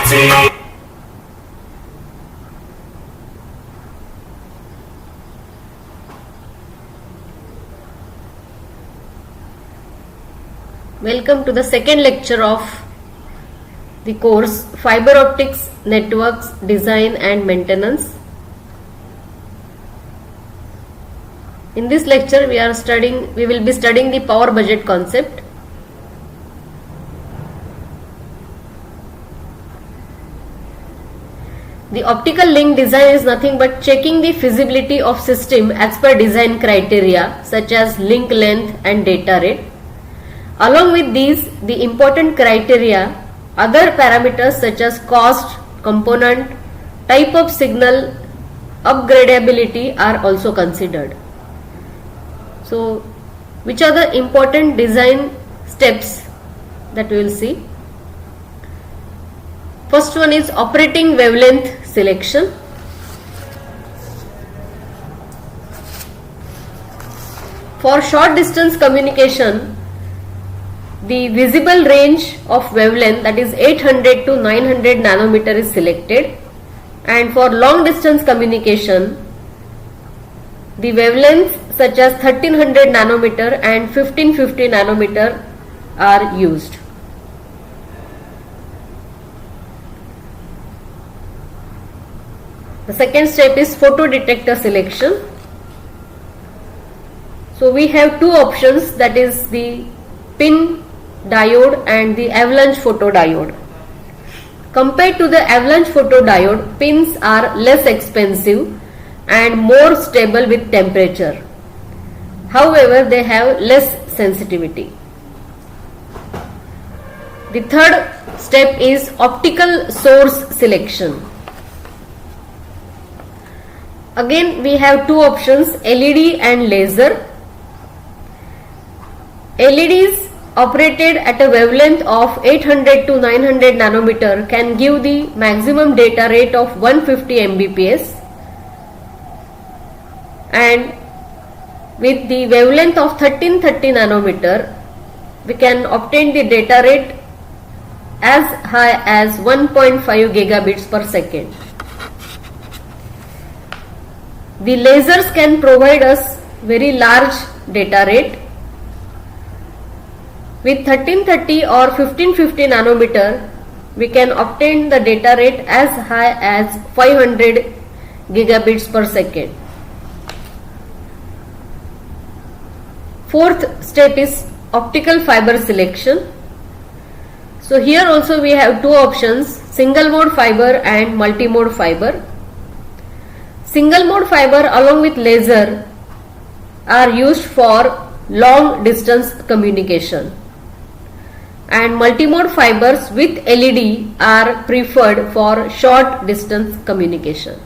Welcome to the second lecture of the course Fiber Optics Networks Design and Maintenance. In this lecture we will be studying the power budget concept. The optical link design is nothing but checking the feasibility of system as per design criteria such as link length and data rate. Along with these, the important criteria, other parameters such as cost, component, type of signal, upgradability are also considered. So, which are the important design steps that we will see? First one is operating wavelength selection. For short distance communication, the visible range of wavelength, that is 800 to 900 nanometer, is selected, and for long distance communication the wavelengths such as 1300 nanometer and 1550 nanometer are used. The second step is photodetector selection. So we have two options, that is the pin diode and the avalanche photodiode. Compared to the avalanche photodiode, pins are less expensive and more stable with temperature. However, they have less sensitivity. The third step is optical source selection. Again, we have two options, LED and laser. LEDs operated at a wavelength of 800 to 900 nanometer can give the maximum data rate of 150 Mbps, and with the wavelength of 1330 nanometer we can obtain the data rate as high as 1.5 gigabits per second. The lasers can provide us very large data rate. With 1330 or 1550 nanometer, we can obtain the data rate as high as 500 gigabits per second. Fourth step is optical fiber selection. So here also we have two options, single mode fiber and multi-mode fiber. Single mode fiber along with laser are used for long distance communication, and multimode fibers with LED are preferred for short distance communication.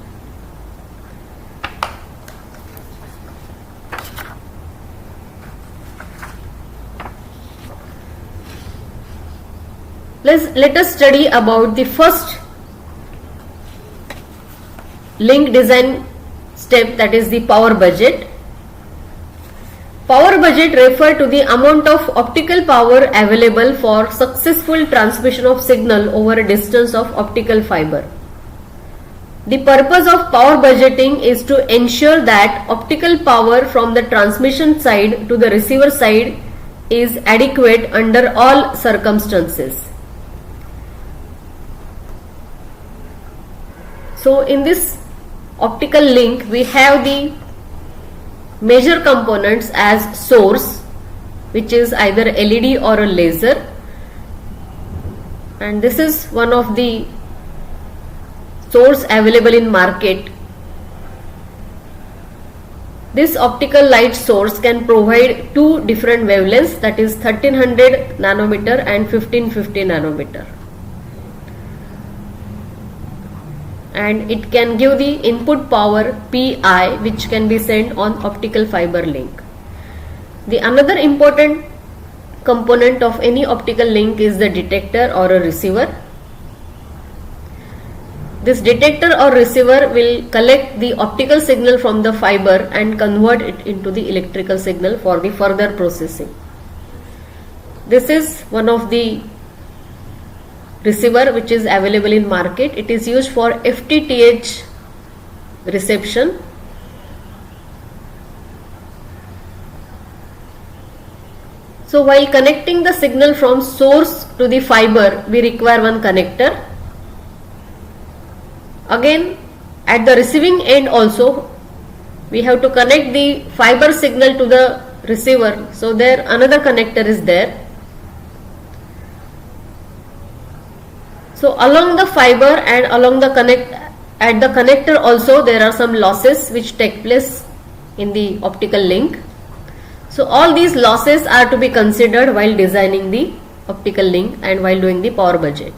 Let us study about the first link design step, that is the power budget. Power budget refers to the amount of optical power available for successful transmission of signal over a distance of optical fiber. The purpose of power budgeting is to ensure that optical power from the transmission side to the receiver side is adequate under all circumstances. So in this optical link we have the major components as source, which is either LED or a laser, and this is one of the source available in market. This optical light source can provide two different wavelengths, that is 1300 nanometer and 1550 nanometer, and it can give the input power Pi, which can be sent on optical fiber link. The another important component of any optical link is the detector or a receiver. This detector or receiver will collect the optical signal from the fiber and convert it into the electrical signal for the further processing. This is one of the receiver which is available in market. It is used for FTTH reception. So while connecting the signal from source to the fiber, we require one connector. Again, at the receiving end also, we have to connect the fiber signal to the receiver. So there another connector is there. So along the fiber and along the at the connector also there are some losses which take place in the optical link. So all these losses are to be considered while designing the optical link and while doing the power budget.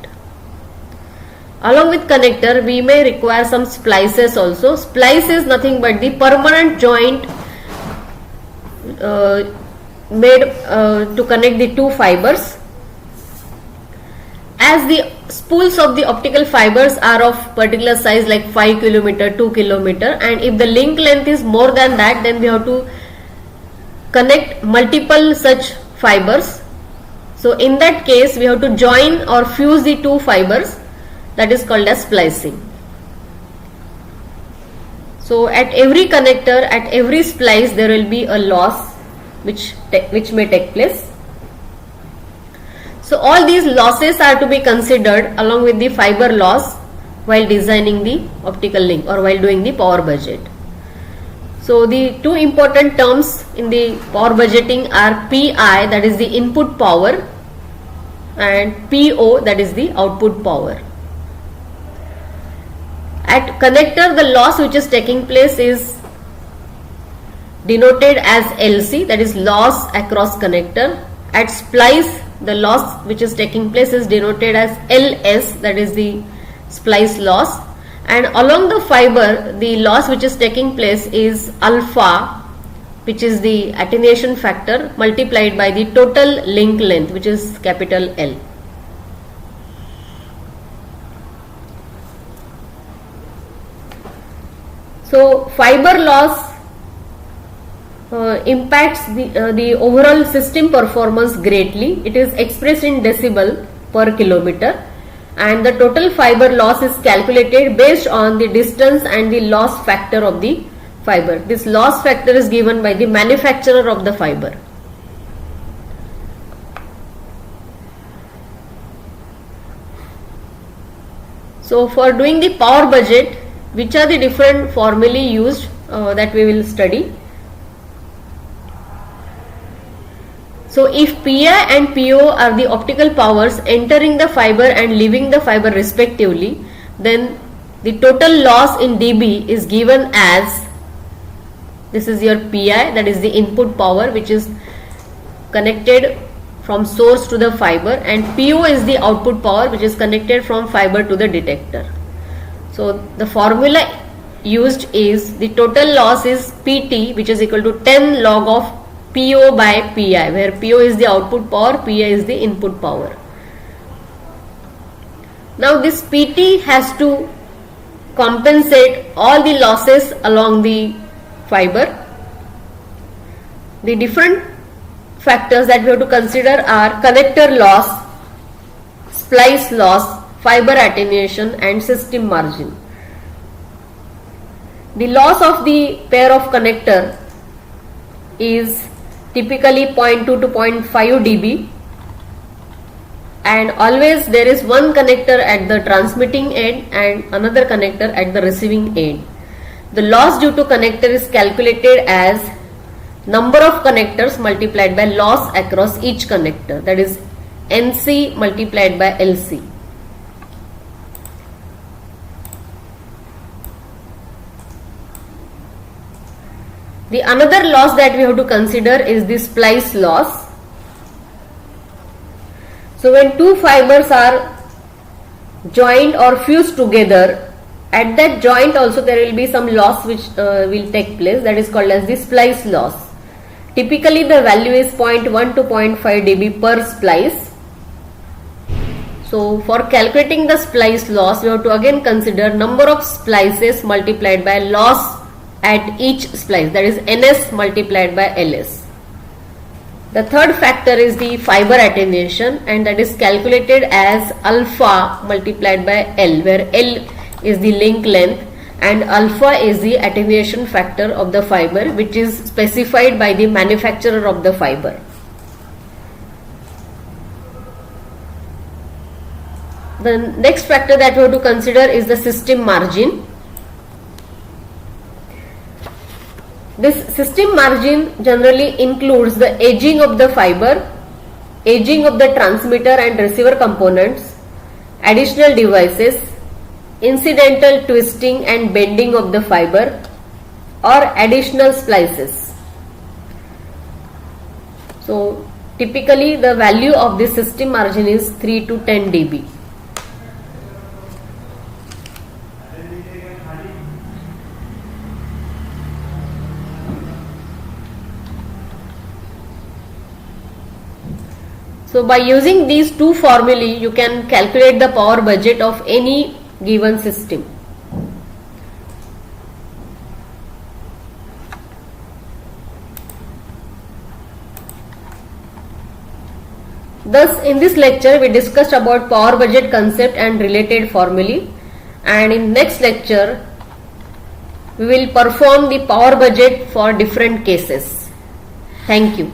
Along with connector, we may require some splices also. Splice is nothing but the permanent joint made to connect the two fibers. As the spools of the optical fibers are of particular size like 5 km, 2 km, and if the link length is more than that, then we have to connect multiple such fibers. So in that case, we have to join or fuse the two fibers. That is called as splicing. So at every connector, at every splice, there will be a loss which may take place. So all these losses are to be considered along with the fiber loss while designing the optical link or while doing the power budget. So the two important terms in the power budgeting are PI, that is the input power, and PO, that is the output power. At connector, the loss which is taking place is denoted as LC, that is loss across connector. At splice, the loss which is taking place is denoted as LS, that is the splice loss. And along the fiber, the loss which is taking place is alpha, which is the attenuation factor multiplied by the total link length, which is capital L. So fiber loss impacts the overall system performance greatly. It is expressed in decibel per kilometer, and the total fiber loss is calculated based on the distance and the loss factor of the fiber. This loss factor is given by the manufacturer of the fiber. So for doing the power budget, which are the different formulae used that we will study. So if PI and PO are the optical powers entering the fiber and leaving the fiber respectively, then the total loss in dB is given as, this is your PI, that is the input power which is connected from source to the fiber, and PO is the output power which is connected from fiber to the detector. So the formula used is the total loss is PT, which is equal to 10 log of PO by PI, where PO is the output power, PI is the input power. Now this PT has to compensate all the losses along the fiber. The different factors that we have to consider are connector loss, splice loss, fiber attenuation, and system margin. The loss of the pair of connector is typically 0.2 to 0.5 dB, and always there is one connector at the transmitting end and another connector at the receiving end. The loss due to connector is calculated as number of connectors multiplied by loss across each connector, that is NC multiplied by LC. The another loss that we have to consider is the splice loss. So when two fibers are joined or fused together, at that joint also there will be some loss which will take place, that is called as the splice loss. Typically the value is 0.1 to 0.5 dB per splice. So for calculating the splice loss, we have to again consider number of splices multiplied by loss at each splice, that is NS multiplied by LS. The third factor is the fiber attenuation, and that is calculated as alpha multiplied by L, where L is the link length and alpha is the attenuation factor of the fiber, which is specified by the manufacturer of the fiber. The next factor that we have to consider is the system margin. This system margin generally includes the aging of the fiber, aging of the transmitter and receiver components, additional devices, incidental twisting and bending of the fiber, or additional splices. So typically the value of the system margin is 3 to 10 dB. So by using these two formulae, you can calculate the power budget of any given system. Thus, in this lecture, we discussed about power budget concept and related formulae, and in next lecture, we will perform the power budget for different cases. Thank you.